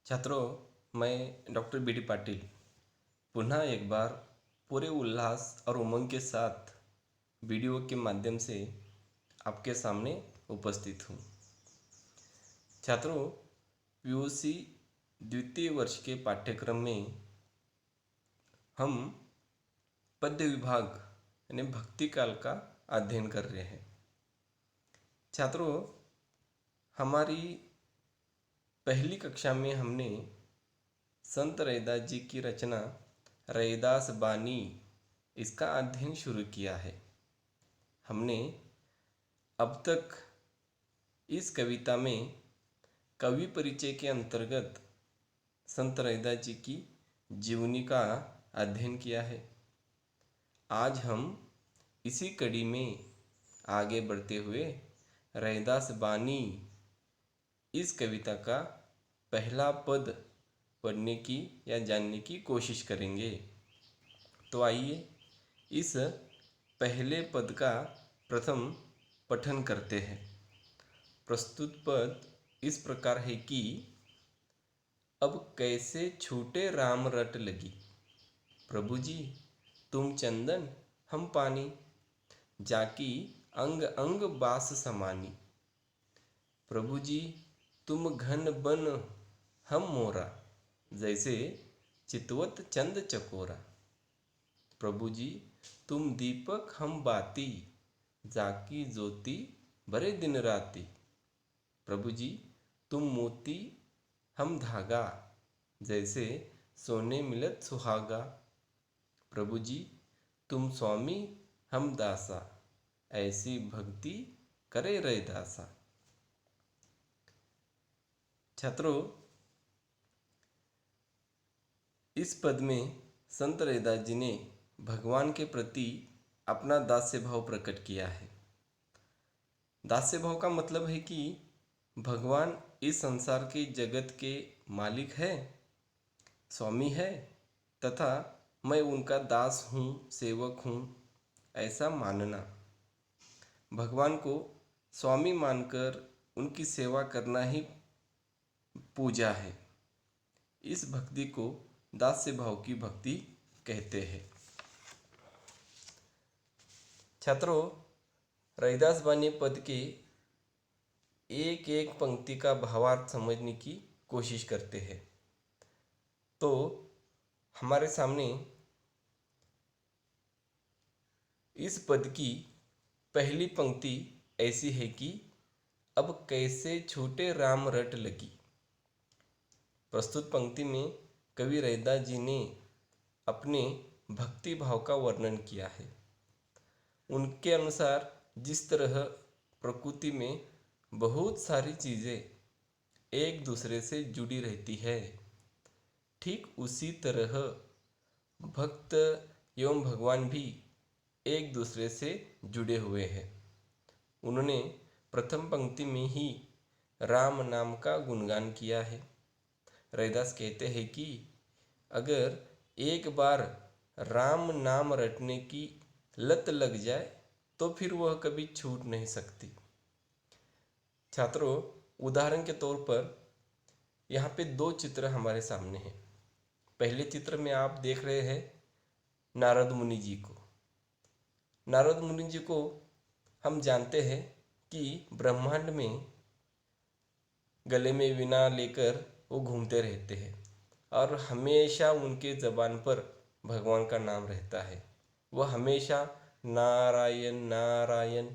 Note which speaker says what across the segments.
Speaker 1: छात्रों, मैं doctor B D Patil पुनः एक बार पूरे उल्लास और उमंग के साथ वीडियो के माध्यम से आपके सामने उपस्थित हूँ। छात्रों, पीयूसी द्वितीय वर्ष के पाठ्यक्रम में हम पद्य विभाग यानी भक्ति काल का अध्ययन कर रहे हैं। छात्रों, हमारी पहली कक्षा में हमने संत रैदास जी की रचना रैदास बानी इसका अध्ययन शुरू किया है। हमने अब तक इस कविता में कवि परिचय के अंतर्गत संत रैदास जी की जीवनी का अध्ययन किया है। आज हम इसी कड़ी में आगे बढ़ते हुए रैदास बानी इस कविता का पहला पद पढ़ने की या जानने की कोशिश करेंगे। तो आइए इस पहले पद का प्रथम पठन करते हैं। प्रस्तुत पद इस प्रकार है कि अब कैसे छूटे राम रट लगी, प्रभु जी तुम चंदन हम पानी, जाकी अंग अंग बास समानी, प्रभु जी तुम घन बन हम मोरा, जैसे चितवत चंद चकोरा, प्रभु जी तुम दीपक हम बाती, जाकी ज्योति भरे दिन राती, प्रभु जी तुम मोती हम धागा, जैसे सोने मिलत सुहागा, प्रभु जी तुम स्वामी हम दासा, ऐसी भक्ति करे रैदासा। छात्रों, इस पद में संत रैदास जी ने भगवान के प्रति अपना दास्य भाव प्रकट किया है। दास्य भाव का मतलब है कि भगवान इस संसार के जगत के मालिक है, स्वामी है तथा मैं उनका दास हूँ, सेवक हूँ, ऐसा मानना। भगवान को स्वामी मानकर उनकी सेवा करना ही पूजा है। इस भक्ति को दास्य भाव की भक्ति कहते हैं। छात्रों, रैदास बानी पद के एक एक पंक्ति का भावार्थ समझने की कोशिश करते हैं। तो हमारे सामने इस पद की पहली पंक्ति ऐसी है कि अब कैसे छूटे राम रट लगी। प्रस्तुत पंक्ति में कवि रैदास जी ने अपने भक्ति भाव का वर्णन किया है। उनके अनुसार जिस तरह प्रकृति में बहुत सारी चीज़ें एक दूसरे से जुड़ी रहती है, ठीक उसी तरह भक्त एवं भगवान भी एक दूसरे से जुड़े हुए हैं। उन्होंने प्रथम पंक्ति में ही राम नाम का गुणगान किया है। रैदास कहते हैं कि अगर एक बार राम नाम रटने की लत लग जाए तो फिर वह कभी छूट नहीं सकती। छात्रों, उदाहरण के तौर पर यहाँ पे दो चित्र हमारे सामने हैं। पहले चित्र में आप देख रहे हैं नारद मुनि जी को। नारद मुनि जी को हम जानते हैं कि ब्रह्मांड में गले में वीणा लेकर वो घूमते रहते हैं और हमेशा उनके ज़बान पर भगवान का नाम रहता है। वह हमेशा नारायण नारायण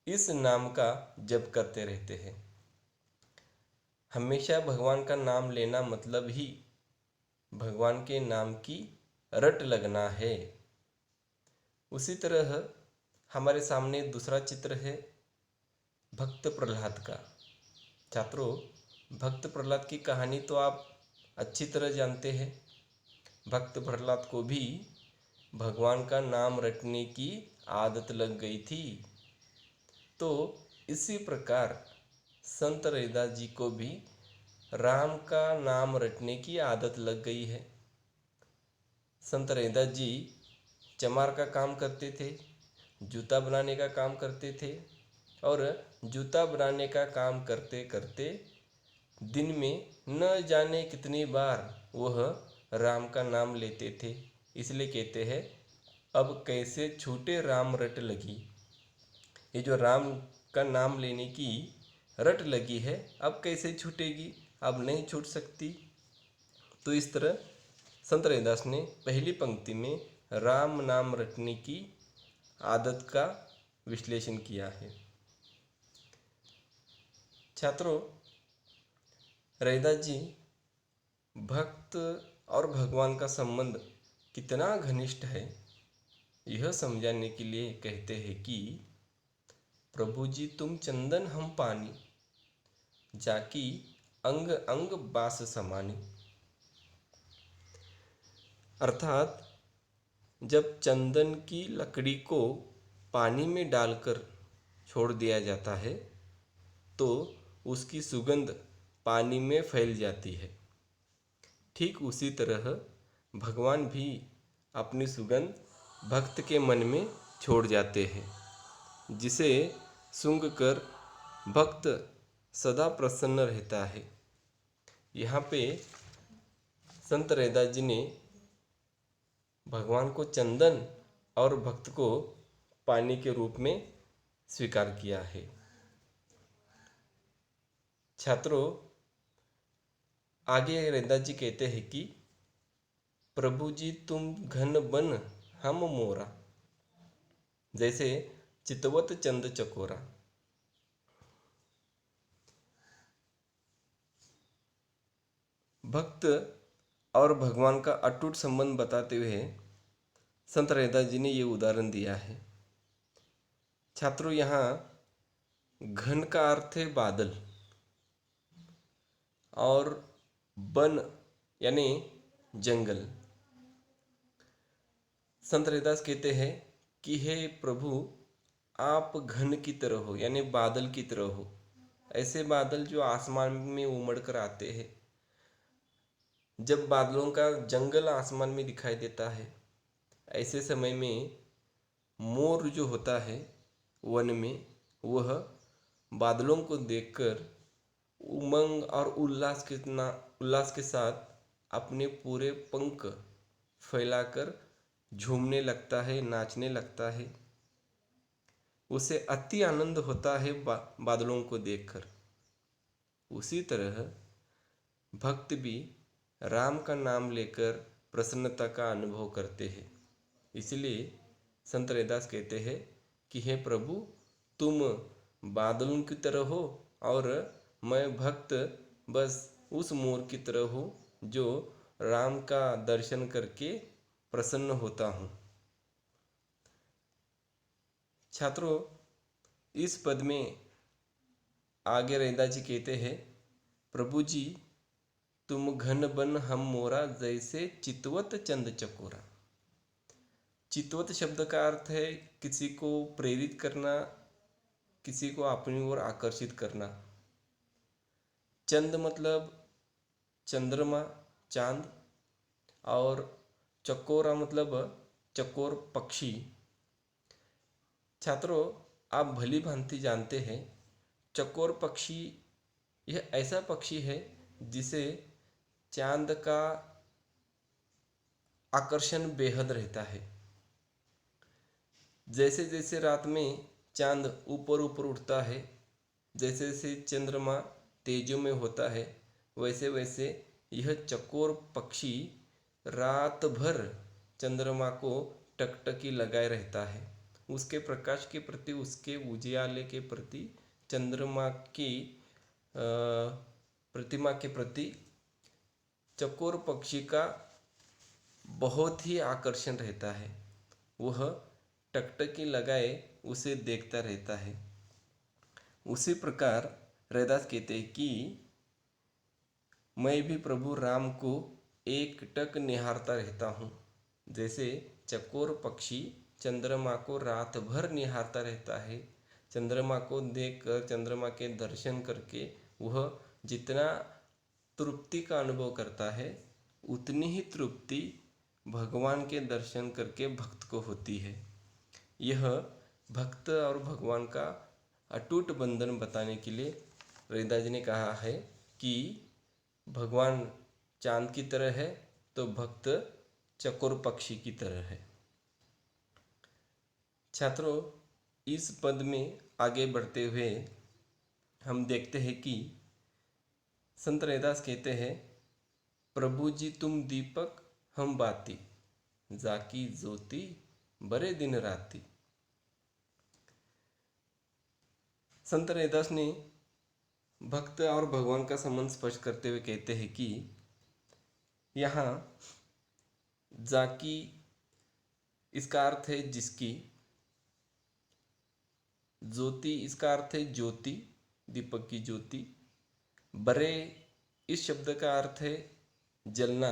Speaker 1: इस नाम का जप करते रहते हैं। हमेशा भगवान का नाम लेना मतलब ही भगवान के नाम की रट लगना है। उसी तरह हमारे सामने दूसरा चित्र है भक्त प्रहलाद का। छात्रों, भक्त प्रहलाद की कहानी तो आप अच्छी तरह जानते हैं। भक्त प्रहलाद को भी भगवान का नाम रटने की आदत लग गई थी। तो इसी प्रकार संत रैदास जी को भी राम का नाम रटने की आदत लग गई है। संत रैदास जी चमार का काम करते थे, जूता बनाने का काम करते थे और जूता बनाने का काम करते करते दिन में न जाने कितनी बार वह राम का नाम लेते थे। इसलिए कहते हैं अब कैसे छूटे राम रट लगी। ये जो राम का नाम लेने की रट लगी है अब कैसे छूटेगी, अब नहीं छूट सकती। तो इस तरह संत रविदास ने पहली पंक्ति में राम नाम रटने की आदत का विश्लेषण किया है। छात्रों, रविदास जी भक्त और भगवान का संबंध कितना घनिष्ठ है यह समझाने के लिए कहते हैं कि प्रभु जी तुम चंदन हम पानी, जाकी अंग अंग बास समानी। अर्थात जब चंदन की लकड़ी को पानी में डालकर छोड़ दिया जाता है तो उसकी सुगंध पानी में फैल जाती है। ठीक उसी तरह भगवान भी अपनी सुगंध भक्त के मन में छोड़ जाते हैं, जिसे सूंघ कर भक्त सदा प्रसन्न रहता है। यहाँ पे संत रविदास जी ने भगवान को चंदन और भक्त को पानी के रूप में स्वीकार किया है। छात्रों, आगे रविदास जी कहते हैं कि प्रभु जी तुम घन बन हम मोरा, जैसे चितवत चंद चकोरा। भक्त और भगवान का अटूट संबंध बताते हुए संत रविदास जी ने ये उदाहरण दिया है। छात्रों, यहाँ घन का अर्थ है बादल और वन यानी जंगल। संत रविदास कहते हैं कि हे प्रभु आप घन की तरह हो यानी बादल की तरह हो। ऐसे बादल जो आसमान में उमड़ कर आते हैं। जब बादलों का जंगल आसमान में दिखाई देता है ऐसे समय में मोर जो होता है वन में, वह बादलों को देखकर उमंग और उल्लास के साथ अपने पूरे पंख फैलाकर झूमने लगता है, नाचने लगता है। उसे अति आनंद होता है बादलों को देखकर। उसी तरह भक्त भी राम का नाम लेकर प्रसन्नता का अनुभव करते हैं। इसलिए संत रविदास कहते हैं कि हे प्रभु तुम बादलों की तरह हो और मैं भक्त बस उस मोर की तरह हूँ जो राम का दर्शन करके प्रसन्न होता हूँ। छात्रों, इस पद में आगे रविदास जी कहते हैं प्रभु जी तुम घन बन हम मोरा, जैसे चितवत चंद चकोरा। चितवत शब्द का अर्थ है किसी को प्रेरित करना, किसी को अपनी ओर आकर्षित करना। चंद मतलब चंद्रमा, चांद, और चकोरा मतलब चकोर पक्षी। छात्रों, आप भली भांति जानते हैं चकोर पक्षी यह ऐसा पक्षी है जिसे चांद का आकर्षण बेहद रहता है। जैसे जैसे रात में चांद ऊपर ऊपर उठता है, जैसे जैसे चंद्रमा तेजों में होता है, वैसे वैसे यह चकोर पक्षी रात भर चंद्रमा को टकटकी लगाए रहता है। उसके प्रकाश के प्रति, उसके उजियाले के प्रति, चंद्रमा की प्रतिमा के प्रति चकोर पक्षी का बहुत ही आकर्षण रहता है। वह टकटकी लगाए उसे देखता रहता है। उसी प्रकार रविदास कहते हैं कि मैं भी प्रभु राम को एक टक निहारता रहता हूँ। जैसे चकोर पक्षी चंद्रमा को रात भर निहारता रहता है। चंद्रमा को देखकर, चंद्रमा के दर्शन करके वह जितना तृप्ति का अनुभव करता है उतनी ही तृप्ति भगवान के दर्शन करके भक्त को होती है। यह भक्त और भगवान का अटूट बंधन बताने के लिए रविदास जी ने कहा है कि भगवान चांद की तरह है तो भक्त चकोर पक्षी की तरह है। छात्रों, इस पद में आगे बढ़ते हुए हम देखते हैं कि संत रैदास कहते हैं, प्रभु जी तुम दीपक हम बाती, जाकी ज्योति बरे दिन राती। संत रैदास ने भक्त और भगवान का संबंध स्पष्ट करते हुए कहते हैं कि यहाँ जाकी इसका अर्थ है जिसकी, ज्योति इसका अर्थ है ज्योति, दीपक की ज्योति, बरे इस शब्द का अर्थ है जलना,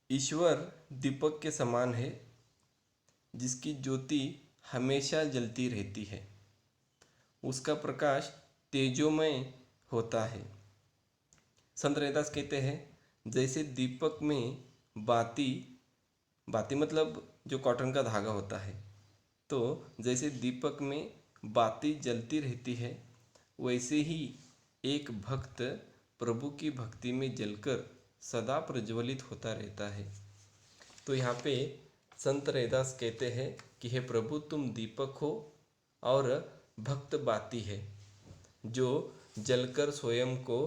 Speaker 1: ईश्वर दीपक के समान है जिसकी ज्योति हमेशा जलती रहती है, उसका प्रकाश तेजोमय होता है। संत रैदास कहते हैं, जैसे दीपक में बाती, बाती मतलब जो कॉटन का धागा होता है, तो जैसे दीपक में बाती जलती रहती है, वैसे ही एक भक्त प्रभु की भक्ति में जलकर सदा प्रज्वलित होता रहता है। तो यहाँ पे संत रैदास कहते हैं कि हे प्रभु तुम दीपक हो और भक्त बाती है जो जलकर स्वयं को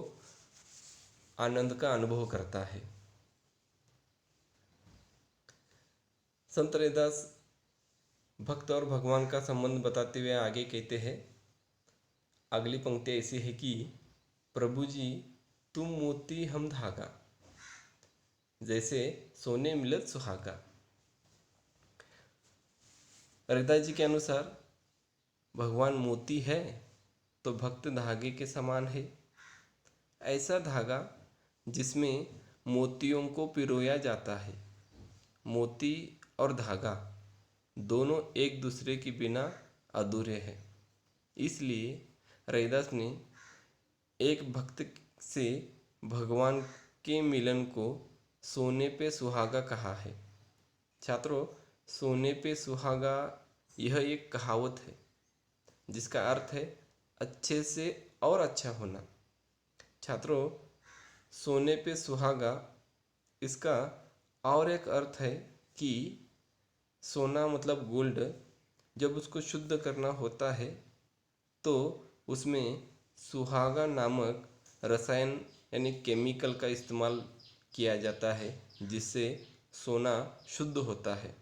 Speaker 1: आनंद का अनुभव करता है। संत रैदास भक्त और भगवान का संबंध बताते हुए आगे कहते हैं, अगली पंक्ति ऐसी है कि प्रभु जी तुम मोती हम धागा, जैसे सोने मिलत सुहागा। रैदास जी के अनुसार भगवान मोती है तो भक्त धागे के समान है। ऐसा धागा जिसमें मोतियों को पिरोया जाता है। मोती और धागा दोनों एक दूसरे के बिना अधूरे हैं। इसलिए रैदास ने एक भक्त से भगवान के मिलन को सोने पे सुहागा कहा है। छात्रों, सोने पे सुहागा यह एक कहावत है जिसका अर्थ है अच्छे से और अच्छा होना। छात्रों, सोने पे सुहागा इसका और एक अर्थ है कि सोना मतलब गोल्ड, जब उसको शुद्ध करना होता है तो उसमें सुहागा नामक रसायन यानी केमिकल का इस्तेमाल किया जाता है जिससे सोना शुद्ध होता है।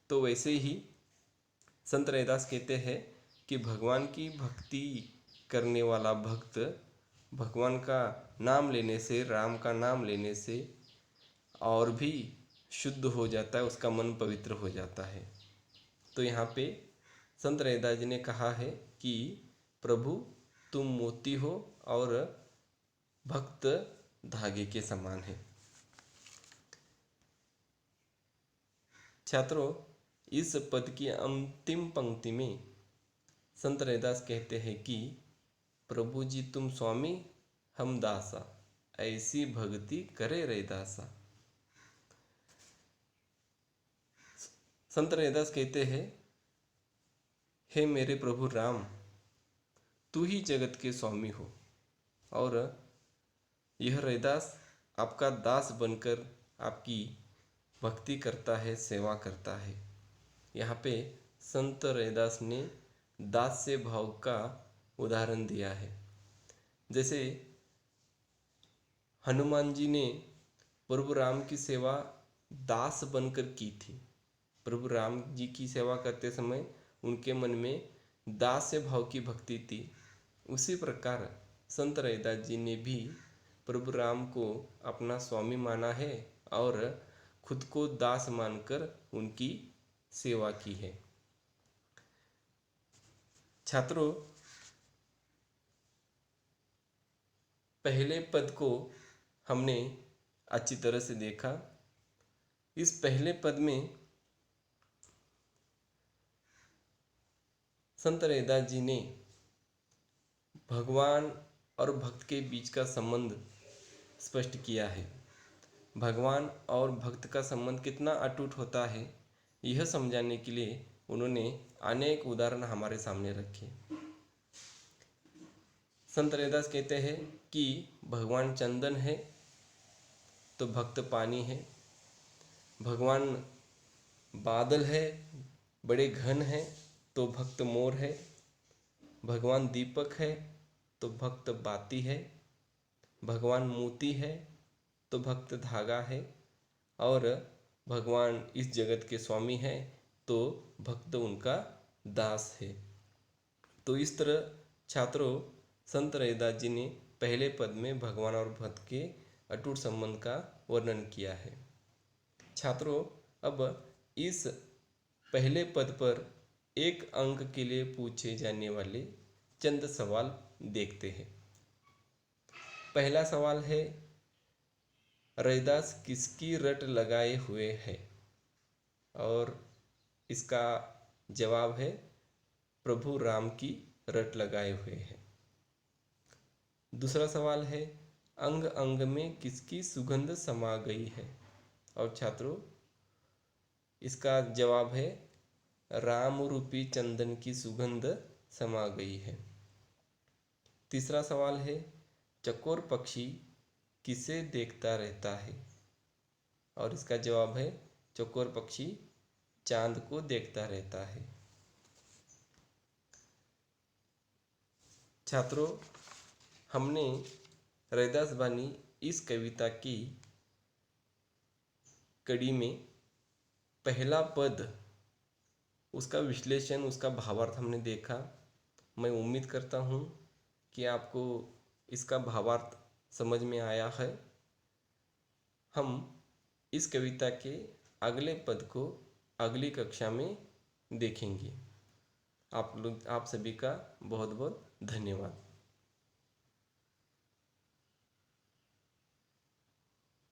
Speaker 1: तो वैसे ही संत रैदास कहते हैं कि भगवान की भक्ति करने वाला भक्त भगवान का नाम लेने से, राम का नाम लेने से और भी शुद्ध हो जाता है, उसका मन पवित्र हो जाता है। तो यहाँ पे संत रैदास जी ने कहा है कि प्रभु तुम मोती हो और भक्त धागे के समान है। छात्रों, इस पद की अंतिम पंक्ति में संत रैदास कहते हैं कि प्रभु जी तुम स्वामी हम दासा, ऐसी भक्ति करे रैदासा। संत रैदास कहते हैं, हे मेरे प्रभु राम, तू ही जगत के स्वामी हो और यह रैदास आपका दास बनकर आपकी भक्ति करता है, सेवा करता है। यहाँ पे संत रैदास ने दास्य भाव का उदाहरण दिया है। जैसे हनुमान जी ने प्रभु राम की सेवा दास बनकर की थी। प्रभु राम जी की सेवा करते समय उनके मन में दास्य भाव की भक्ति थी। उसी प्रकार संत रैदास जी ने भी प्रभु राम को अपना स्वामी माना है और खुद को दास मानकर उनकी सेवा की है। छात्रों, पहले पद को हमने अच्छी तरह से देखा। इस पहले पद में संत रैदास जी ने भगवान और भक्त के बीच का संबंध स्पष्ट किया है। भगवान और भक्त का संबंध कितना अटूट होता है, यह समझाने के लिए उन्होंने अनेक उदाहरण हमारे सामने रखे। संत रैदास कहते हैं कि भगवान चंदन है तो भक्त पानी है, भगवान बादल है, बड़े घन है तो भक्त मोर है, भगवान दीपक है तो भक्त बाती है, भगवान मोती है तो भक्त धागा है, और भगवान इस जगत के स्वामी हैं तो भक्त उनका दास है। तो इस तरह छात्रों, संत रैदास जी ने पहले पद में भगवान और भक्त के अटूट संबंध का वर्णन किया है। छात्रों, अब इस पहले पद पर एक अंक के लिए पूछे जाने वाले चंद सवाल देखते हैं। पहला सवाल है, रैदास किसकी रट लगाए हुए है? और इसका जवाब है प्रभु राम की रट लगाए हुए है। दूसरा सवाल है, अंग अंग में किसकी सुगंध समा गई है? और छात्रों, इसका जवाब है राम रूपी चंदन की सुगंध समा गई है। तीसरा सवाल है, चकोर पक्षी किसे देखता रहता है? और इसका जवाब है चकोर पक्षी चांद को देखता रहता है। छात्रों, हमने रैदास बानी इस कविता की कड़ी में पहला पद, उसका विश्लेषण, उसका भावार्थ हमने देखा। मैं उम्मीद करता हूँ कि आपको इसका भावार्थ समझ में आया है। हम इस कविता के अगले पद को अगली कक्षा में देखेंगे। आप सभी का बहुत बहुत धन्यवाद।